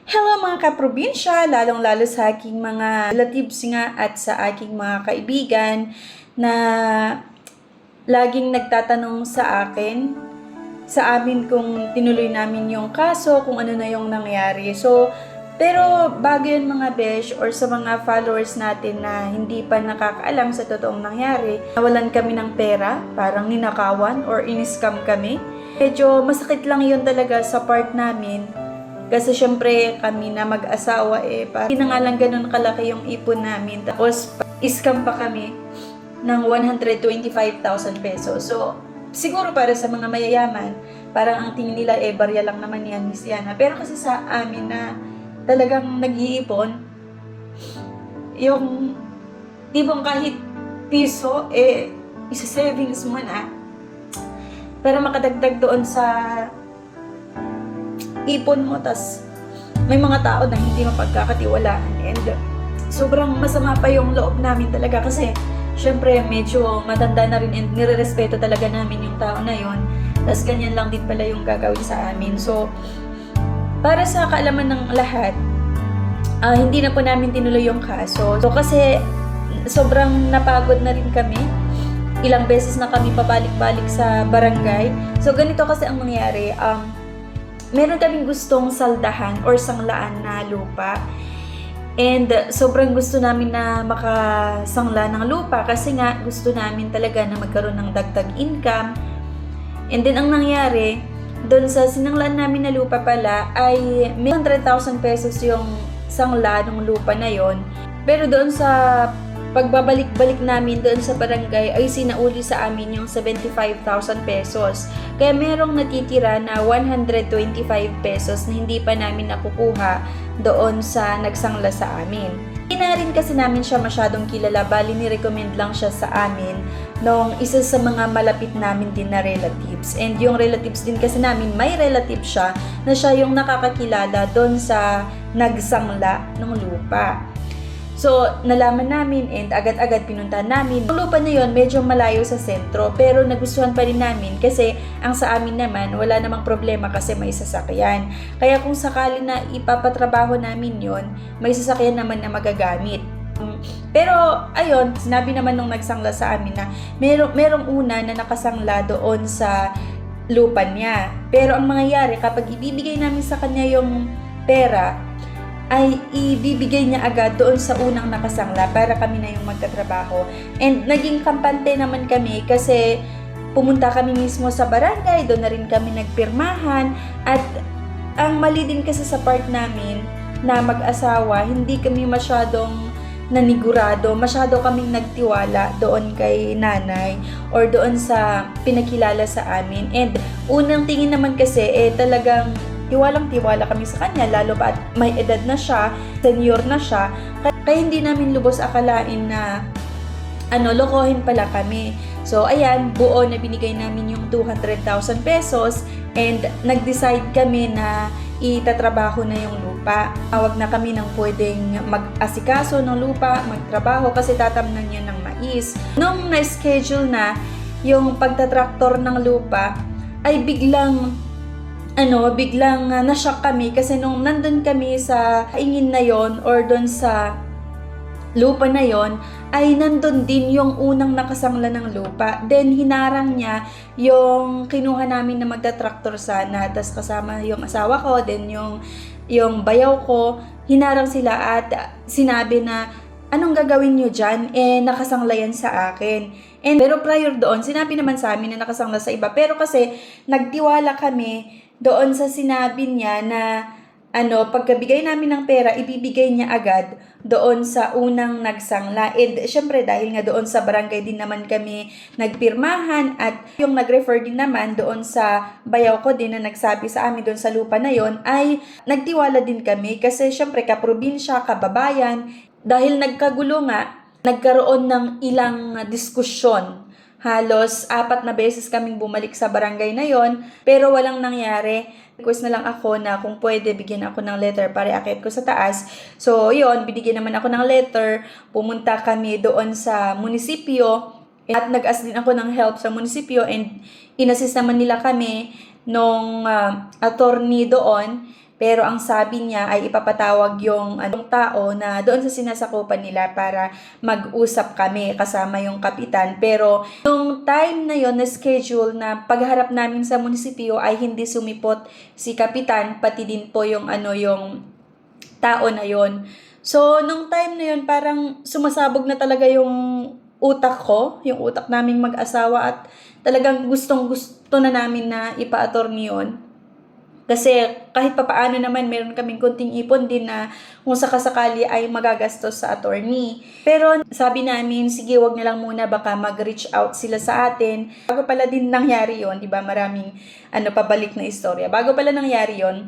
Hello mga kaprobinsya, lalong-lalo sa aking mga relatives nga at sa aking mga kaibigan na laging nagtatanong sa akin, sa amin kung tinuloy namin yung kaso, kung ano na yung nangyari. Pero bago yun mga besh or sa mga followers natin na hindi pa nakakaalam sa totoong nangyari, nawalan kami ng pera, parang ninakawan or in-scam kami. Medyo masakit lang yun talaga sa part namin. Kasi syempre kami na mag-asawa hindi na nga lang ganun kalaki yung ipon namin. Tapos scam pa kami ng 125,000 pesos. So siguro para sa mga mayayaman, parang ang tingin nila barya lang naman yan, Miss Yana. Pero kasi sa amin na talagang nag-iipon, yung tipong kahit piso, isa-savings mo na para makadagdag doon sa ipon mo, tas may mga tao na hindi mapagkakatiwalaan and sobrang masama pa yung loob namin talaga kasi syempre medyo matanda na rin and nire-respeto talaga namin yung tao na yon, tas ganyan lang din pala yung gagawin sa amin. So para sa kaalaman ng lahat, hindi na po namin tinuloy yung kaso. So kasi sobrang napagod na rin kami, ilang beses na kami pabalik-balik sa barangay. So ganito kasi ang nangyari, meron kaming gustong saldahan or sanglaan na lupa. And sobrang gusto namin na makasangla ng lupa kasi nga gusto namin talaga na magkaroon ng dagdag income. And then ang nangyari, doon sa sinanglaan namin na lupa pala ay may 100,000 pesos yung sangla ng lupa na yon. Pero doon sa pagbabalik-balik namin doon sa barangay ay sinauli sa amin yung 75,000 pesos. Kaya merong natitira na 125 pesos na hindi pa namin nakukuha doon sa nagsangla sa amin. Hindi na rin kasi namin siya masyadong kilala, bali ni-recommend lang siya sa amin nung isa sa mga malapit namin din na relatives. And yung relatives din kasi namin, may relative siya na siya yung nakakakilala doon sa nagsangla ng lupa. So, nalaman namin and agad-agad pinuntahan namin. Yung lupa na yun, medyo malayo sa sentro, pero nagustuhan pa rin namin kasi ang sa amin naman, wala namang problema kasi may sasakyan. Kaya kung sakali na ipapatrabaho namin yon, may sasakyan naman na magagamit. Pero, ayun, sinabi naman nung nagsangla sa amin na merong una na nakasangla doon sa lupa niya. Pero ang mangyayari, kapag ibibigay namin sa kanya yung pera, ay ibibigay niya agad doon sa unang nakasangla para kami na yung magtatrabaho. And naging kampante naman kami kasi pumunta kami mismo sa barangay, doon na rin kami nagpirmahan. At ang mali din kasi sa part namin na mag-asawa, hindi kami masyadong nanigurado, masyado kaming nagtiwala doon kay nanay or doon sa pinakilala sa amin. And unang tingin naman kasi talagang tiwalang-tiwala kami sa kanya, lalo pa at may edad na siya, senior na siya, kaya hindi namin lubos akalain na lokohin pala kami. So ayan, buo na binigay namin yung 200,000 pesos and nag-decide kami na itatrabaho na yung lupa. Tawag na kami ng pwedeng mag-asikaso ng lupa, magtrabaho kasi tatamnan niya ng mais. Nung na-schedule na yung pagtatraktor ng lupa, ay biglang na-shock kami kasi nung nandun kami sa ingin na yon or doon sa lupa na yon, ay nandun din yung unang nakasangla ng lupa. Then hinarang niya yung kinuha namin na magta-tractor sana, tas kasama yung asawa ko, then yung bayaw ko, hinarang sila at sinabi na, anong gagawin nyo dyan? Nakasangla yan sa akin. Pero prior doon, sinabi naman sa amin na nakasangla sa iba. Pero kasi nagtiwala kami doon sa sinabi niya na pagkabigay namin ng pera, ibibigay niya agad doon sa unang nagsangla. And syempre dahil nga doon sa barangay din naman kami nagpirmahan at yung nag-refer din naman doon sa bayaw ko din na nagsabi sa amin doon sa lupa na yon, ay nagtiwala din kami kasi syempre kaprobinsya, kababayan, dahil nagkagulo nga, nagkaroon ng ilang diskusyon. Halos 4 na beses kaming bumalik sa barangay na yon, pero walang nangyari. Request na lang ako na kung pwede bigyan ako ng letter para iakyat ko sa taas. So yon, binigyan naman ako ng letter. Pumunta kami doon sa munisipyo at nag-ask din ako ng help sa munisipyo and inassist naman nila kami nung attorney doon. Pero ang sabi niya ay ipapatawag yung anong tao na doon sa sinasakupan nila para mag-usap kami kasama yung kapitan. Pero yung time na yon na schedule na pagharap namin sa munisipyo ay hindi sumipot si kapitan, pati din po yung yung tao na yon. So, nung time na yon parang sumasabog na talaga yung utak ko, yung utak naming mag-asawa at talagang gustong-gusto na namin na ipa-attorney yun. Kasi kahit papaano naman meron kaming konting ipon din na kung sakasakali ay magagastos sa attorney. Pero sabi namin, sige wag na lang muna, baka mag-reach out sila sa atin. Bago pala din nangyari yon, di ba? Maraming pabalik na istorya. Bago pala nangyari yon,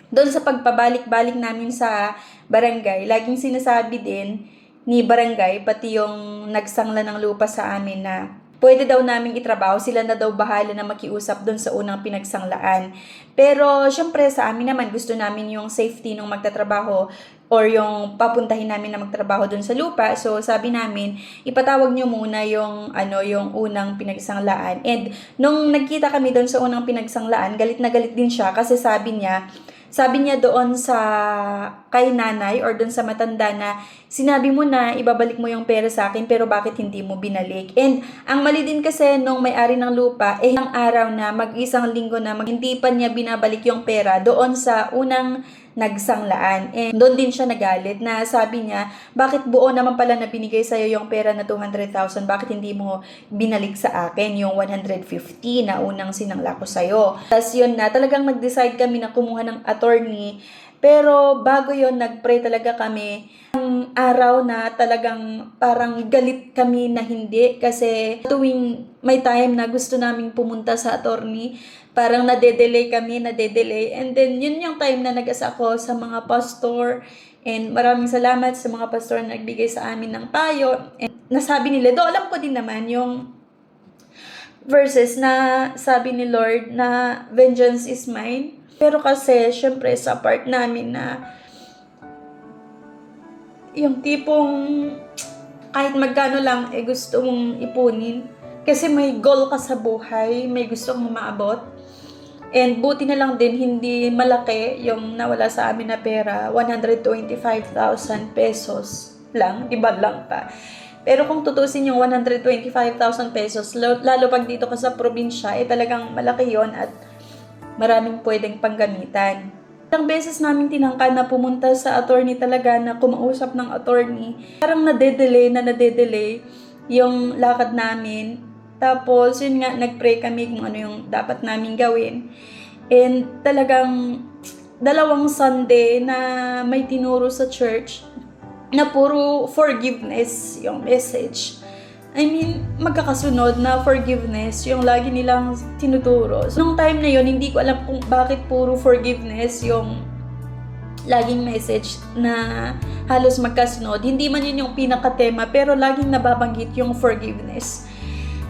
doon sa pagpabalik-balik namin sa barangay, laging sinasabi din ni barangay, pati yung nagsangla ng lupa sa amin na pwede daw naming itrabaho, sila na daw bahala na makiusap doon sa unang pinagsanglaan. Pero syempre sa amin naman, gusto namin yung safety ng magtatrabaho or yung papuntahin namin na magtrabaho doon sa lupa. So sabi namin, ipatawag nyo muna yung yung unang pinagsanglaan. And nung nagkita kami doon sa unang pinagsanglaan, galit na galit din siya kasi sabi niya doon sa kay nanay or doon sa matanda na sinabi mo na ibabalik mo yung pera sa akin pero bakit hindi mo binalik? And ang mali din kasi nung may-ari ng lupa ang araw na mag-isang linggo na hindi pa niya binabalik yung pera doon sa unang nagsanglaan. And doon din siya nagalit na sabi niya, bakit buo naman pala na binigay sa'yo yung pera na 200,000, bakit hindi mo binalik sa akin yung 150 na unang sinangla ko sa'yo? Tapos yun na, talagang nag-decide kami na kumuha ng attorney. Pero bago yon nag-pray talaga kami. Ang araw na talagang parang galit kami na hindi kasi tuwing may time na gusto naming pumunta sa attorney, parang nade-delay. And then yun yung time na nag-asa ako sa mga pastor. And maraming salamat sa mga pastor na nagbigay sa amin ng payo. And nasabi nila, alam ko din naman yung verses na sabi ni Lord na vengeance is mine. Pero kasi, syempre, sa part namin na yung tipong kahit magkano lang, gusto mong ipunin. Kasi may goal ka sa buhay, may gusto mong maabot. And buti na lang din, hindi malaki yung nawala sa amin na pera, 125,000 pesos lang, iba lang pa. Pero kung tutusin yung 125,000 pesos, lalo pag dito ka sa probinsya, talagang malaki yon at maraming pwedeng panggamitan. Ilang beses namin tinangka na pumunta sa attorney talaga na kumausap ng attorney. Parang nade-delay yung lakad namin. Tapos, yun nga, nag-pray kami kung ano yung dapat namin gawin. And talagang 2 Sunday na may tinuro sa church na puro forgiveness yung message. I mean, magkakasunod na forgiveness yung lagi nilang tinuturo. So, nung time na yun, hindi ko alam kung bakit puro forgiveness yung laging message na halos magkasunod. Hindi man yun yung pinaka-tema, pero laging nababanggit yung forgiveness.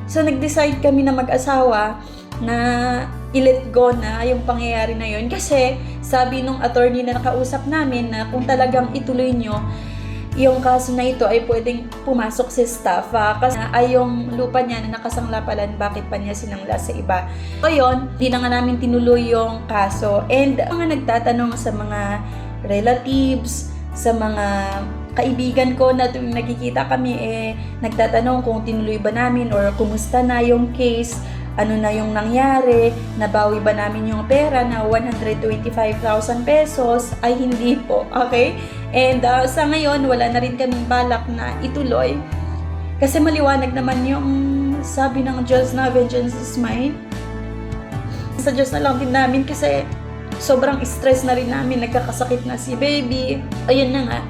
So, nag-decide kami na mag-asawa na i-let go na yung pangyayari na yun. Kasi, sabi nung attorney na nakausap namin na kung talagang ituloy nyo, yung kaso na ito ay pwedeng pumasok sa staff kasi ay yung lupa niya na nakasanglapalan, bakit pa niya sinangla sa iba. So yun, di na nga namin tinuloy yung kaso. And mga nagtatanong sa mga relatives, sa mga kaibigan ko na tuwing nagkikita kami nagtatanong kung tinuloy ba namin or kumusta na yung case, ano na yung nangyari, nabawi ba namin yung pera na 125,000 pesos, ay hindi po, okay? And sa ngayon, wala na rin kaming balak na ituloy. Kasi maliwanag naman yung sabi ng Diyos na vengeance is mine. Sa Diyos na lang din namin kasi sobrang stress na rin namin, nagkakasakit na si baby. Ayun na nga,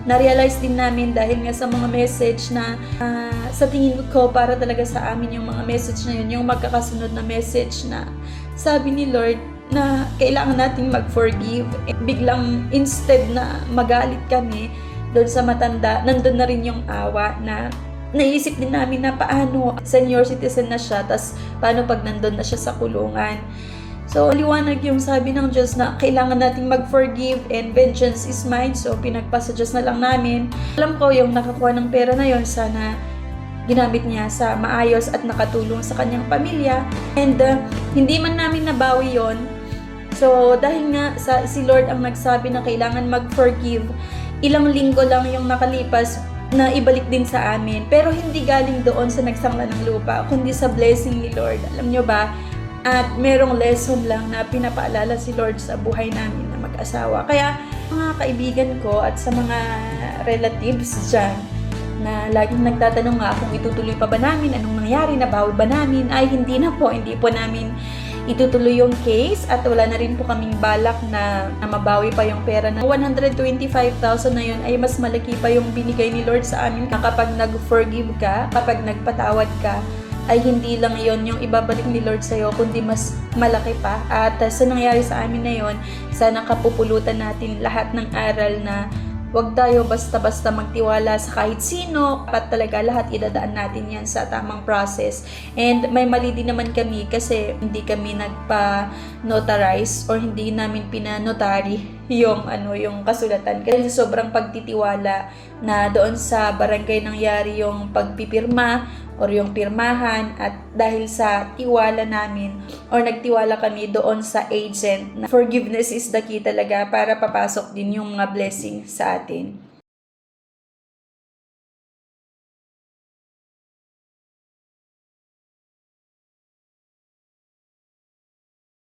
na-realize din namin dahil nga sa mga message na sa tingin ko para talaga sa amin yung mga message na yun, yung magkakasunod na message na sabi ni Lord na kailangan nating mag-forgive. Biglang instead na magalit kami doon sa matanda, nandun na rin yung awa na naisip din namin na paano senior citizen na siya, tas paano pag nandun na siya sa kulungan. So, liwanag yung sabi ng Diyos na kailangan nating mag-forgive and vengeance is mine. So, pinagpasa Diyos na lang namin. Alam ko yung nakakuha ng pera na yon, sana ginamit niya sa maayos at nakatulong sa kanyang pamilya. And hindi man namin nabawi yon, So, dahil nga si Lord ang nagsabi na kailangan mag-forgive, ilang linggo lang yung nakalipas na ibalik din sa amin. Pero hindi galing doon sa nagsangla ng lupa, kundi sa blessing ni Lord. Alam nyo ba? At merong lesson lang na pinapaalala si Lord sa buhay namin na mag-asawa. Kaya, mga kaibigan ko at sa mga relatives dyan, na laging nagtatanong nga kung itutuloy pa ba namin, anong nangyari, nabawi ba namin, ay hindi po namin itutuloy yung case at wala na rin po kaming balak na mabawi pa yung pera na 125,000 na yun ay mas malaki pa yung binigay ni Lord sa amin kapag nag-forgive ka, kapag nagpatawad ka, ay hindi lang yon yung ibabalik ni Lord sa'yo, kundi mas malaki pa. At sa nangyari sa amin na yon, sana kapupulutan natin lahat ng aral na huwag tayo basta-basta magtiwala sa kahit sino. Dapat talaga lahat idadaan natin yan sa tamang process. And may mali din naman kami kasi hindi kami nagpa-notarize or hindi namin pinanotary yung kasulatan. Kasi sobrang pagtitiwala na doon sa barangay nangyari yung pagpipirma or yung pirmahan, at dahil sa tiwala namin or nagtiwala kami doon sa agent na forgiveness is the key talaga para papasok din yung mga blessing sa atin.